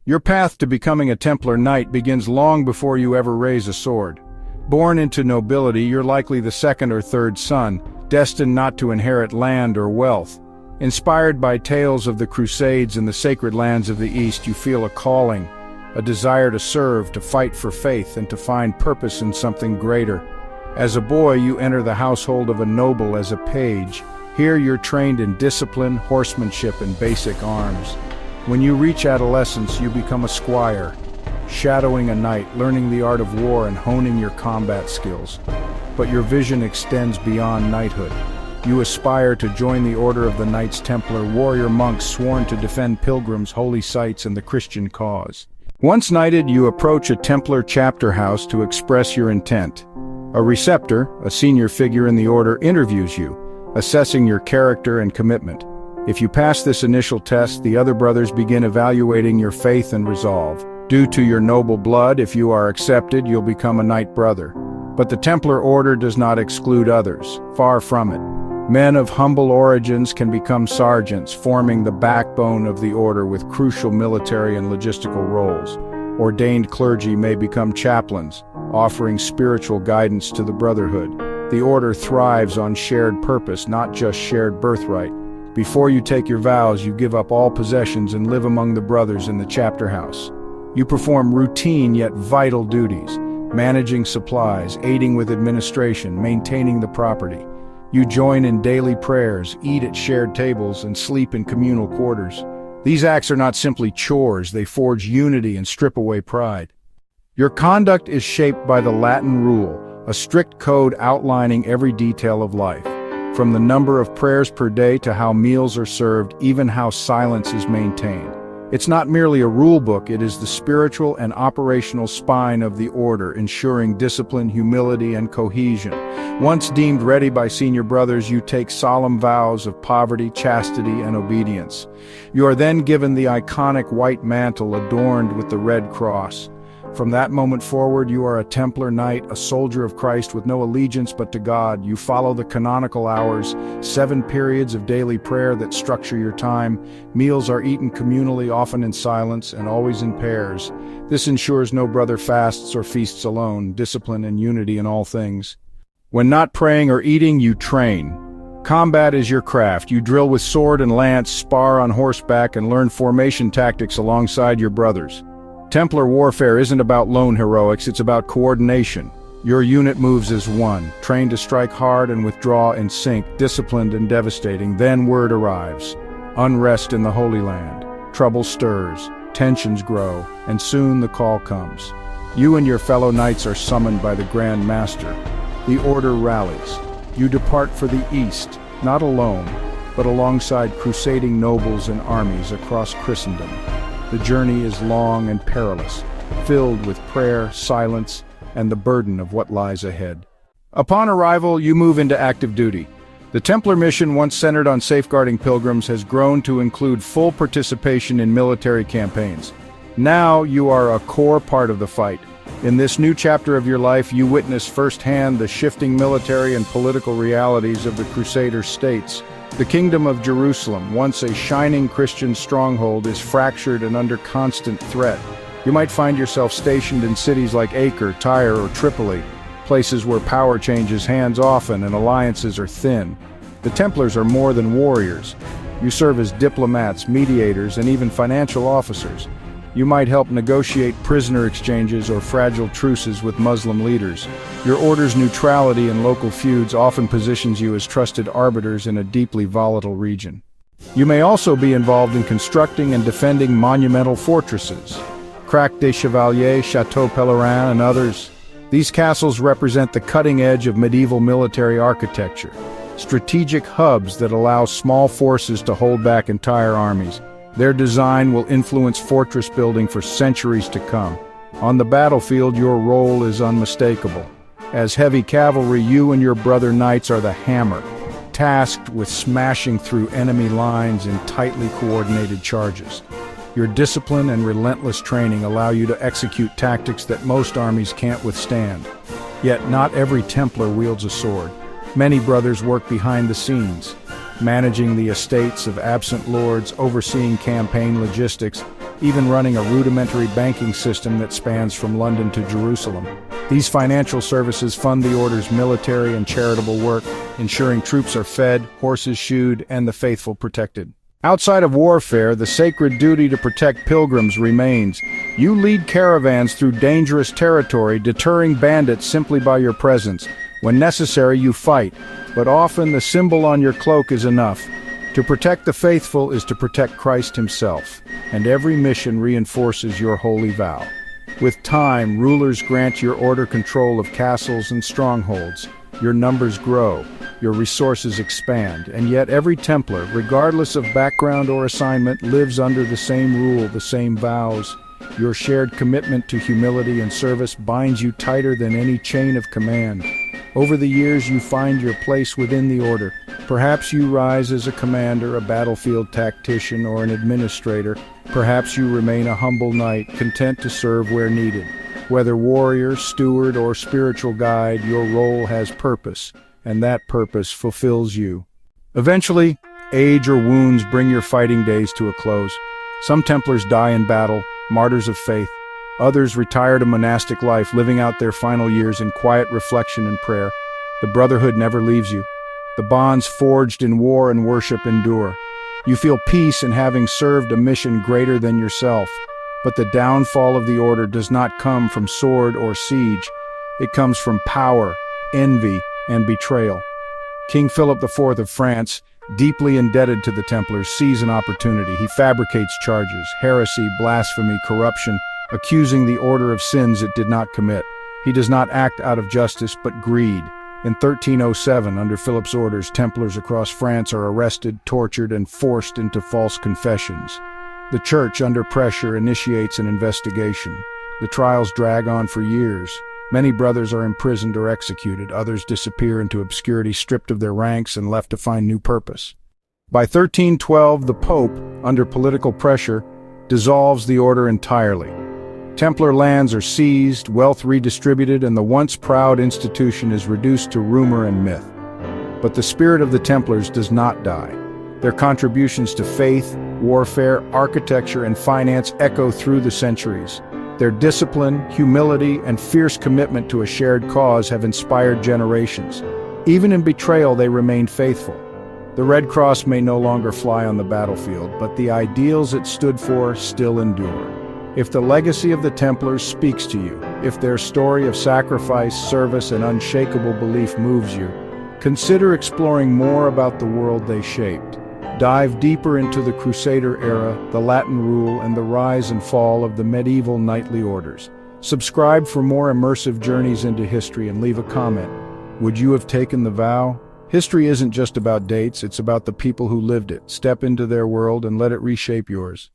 Your path to becoming a Templar Knight begins long before you ever raise a sword. Born into nobility, you're likely the second or third son, destined not to inherit land or wealth. Inspired by tales of the Crusades and the sacred lands of the East, you feel a calling, a desire to serve, to fight for faith, and to find purpose in something greater. As a boy, you enter the household of a noble as a page. Here you're trained in discipline, horsemanship, and basic arms. When you reach adolescence, you become a squire, shadowing a knight, learning the art of war and honing your combat skills. But your vision extends beyond knighthood. You aspire to join the Order of the Knights Templar, warrior monks sworn to defend pilgrims, holy sites, and the Christian cause. Once knighted, you approach a Templar chapter house to express your intent. A receptor, a senior figure in the order, interviews you, assessing your character and commitment. If you pass this initial test, the other brothers begin evaluating your faith and resolve. Due to your noble blood, if you are accepted, you'll become a knight brother. But the Templar Order does not exclude others. Far from it. Men of humble origins can become sergeants, forming the backbone of the order with crucial military and logistical roles. Ordained clergy may become chaplains, offering spiritual guidance to the brotherhood. The order thrives on shared purpose, not just shared birthright. Before you take your vows, you give up all possessions and live among the brothers in the chapter house. You perform routine yet vital duties, managing supplies, aiding with administration, maintaining the property. You join in daily prayers, eat at shared tables, and sleep in communal quarters. These acts are not simply chores, they forge unity and strip away pride. Your conduct is shaped by the Latin rule, a strict code outlining every detail of life. From the number of prayers per day to how meals are served, even how silence is maintained. It's not merely a rule book, it is the spiritual and operational spine of the order, ensuring discipline, humility, and cohesion. Once deemed ready by senior brothers, you take solemn vows of poverty, chastity, and obedience. You are then given the iconic white mantle adorned with the red cross. From that moment forward, you are a Templar Knight, a soldier of Christ with no allegiance but to God. You follow the canonical hours, 7 periods of daily prayer that structure your time. Meals are eaten communally, often in silence, and always in pairs. This ensures no brother fasts or feasts alone, discipline and unity in all things. When not praying or eating, you train. Combat is your craft. You drill with sword and lance, spar on horseback, and learn formation tactics alongside your brothers. Templar warfare isn't about lone heroics, it's about coordination. Your unit moves as one, trained to strike hard and withdraw in sync, disciplined and devastating. Then word arrives. Unrest in the Holy Land. Trouble stirs, tensions grow, and soon the call comes. You and your fellow knights are summoned by the Grand Master. The order rallies. You depart for the East, not alone, but alongside crusading nobles and armies across Christendom. The journey is long and perilous, filled with prayer, silence, and the burden of what lies ahead. Upon arrival, you move into active duty. The Templar mission, once centered on safeguarding pilgrims, has grown to include full participation in military campaigns. Now you are a core part of the fight. In this new chapter of your life, you witness firsthand the shifting military and political realities of the Crusader states. The Kingdom of Jerusalem, once a shining Christian stronghold, is fractured and under constant threat. You might find yourself stationed in cities like Acre, Tyre, or Tripoli, places where power changes hands often and alliances are thin. The Templars are more than warriors. You serve as diplomats, mediators, and even financial officers. You might help negotiate prisoner exchanges or fragile truces with Muslim leaders. Your order's neutrality in local feuds often positions you as trusted arbiters in a deeply volatile region. You may also be involved in constructing and defending monumental fortresses. Krak des Chevaliers, Chateau Pèlerin, and others. These castles represent the cutting edge of medieval military architecture. Strategic hubs that allow small forces to hold back entire armies. Their design will influence fortress building for centuries to come. On the battlefield, your role is unmistakable. As heavy cavalry, you and your brother knights are the hammer, tasked with smashing through enemy lines in tightly coordinated charges. Your discipline and relentless training allow you to execute tactics that most armies can't withstand. Yet not every Templar wields a sword. Many brothers work behind the scenes, managing the estates of absent lords, overseeing campaign logistics, even running a rudimentary banking system that spans from London to Jerusalem. These financial services fund the order's military and charitable work, ensuring troops are fed, horses shoed, and the faithful protected. Outside of warfare, the sacred duty to protect pilgrims remains. You lead caravans through dangerous territory, deterring bandits simply by your presence. When necessary, you fight, but often the symbol on your cloak is enough. To protect the faithful is to protect Christ himself, and every mission reinforces your holy vow. With time, rulers grant your order control of castles and strongholds. Your numbers grow, your resources expand, and yet every Templar, regardless of background or assignment, lives under the same rule, the same vows. Your shared commitment to humility and service binds you tighter than any chain of command. Over the years, you find your place within the order. Perhaps you rise as a commander, a battlefield tactician, or an administrator. Perhaps you remain a humble knight, content to serve where needed. Whether warrior, steward, or spiritual guide, your role has purpose, and that purpose fulfills you. Eventually, age or wounds bring your fighting days to a close. Some Templars die in battle, martyrs of faith. Others retire to monastic life, living out their final years in quiet reflection and prayer. The brotherhood never leaves you. The bonds forged in war and worship endure. You feel peace in having served a mission greater than yourself. But the downfall of the order does not come from sword or siege. It comes from power, envy, and betrayal. King Philip IV of France, deeply indebted to the Templars, sees an opportunity. He fabricates charges, heresy, blasphemy, corruption, accusing the order of sins it did not commit. He does not act out of justice, but greed. In 1307, under Philip's orders, Templars across France are arrested, tortured, and forced into false confessions. The Church, under pressure, initiates an investigation. The trials drag on for years. Many brothers are imprisoned or executed. Others disappear into obscurity, stripped of their ranks and left to find new purpose. By 1312, the Pope, under political pressure, dissolves the order entirely. Templar lands are seized, wealth redistributed, and the once proud institution is reduced to rumor and myth. But the spirit of the Templars does not die. Their contributions to faith, warfare, architecture, and finance echo through the centuries. Their discipline, humility, and fierce commitment to a shared cause have inspired generations. Even in betrayal, they remained faithful. The Red Cross may no longer fly on the battlefield, but the ideals it stood for still endure. If the legacy of the Templars speaks to you, if their story of sacrifice, service, and unshakable belief moves you, consider exploring more about the world they shaped. Dive deeper into the Crusader era, the Latin rule, and the rise and fall of the medieval knightly orders. Subscribe for more immersive journeys into history and leave a comment. Would you have taken the vow? History isn't just about dates, it's about the people who lived it. Step into their world and let it reshape yours.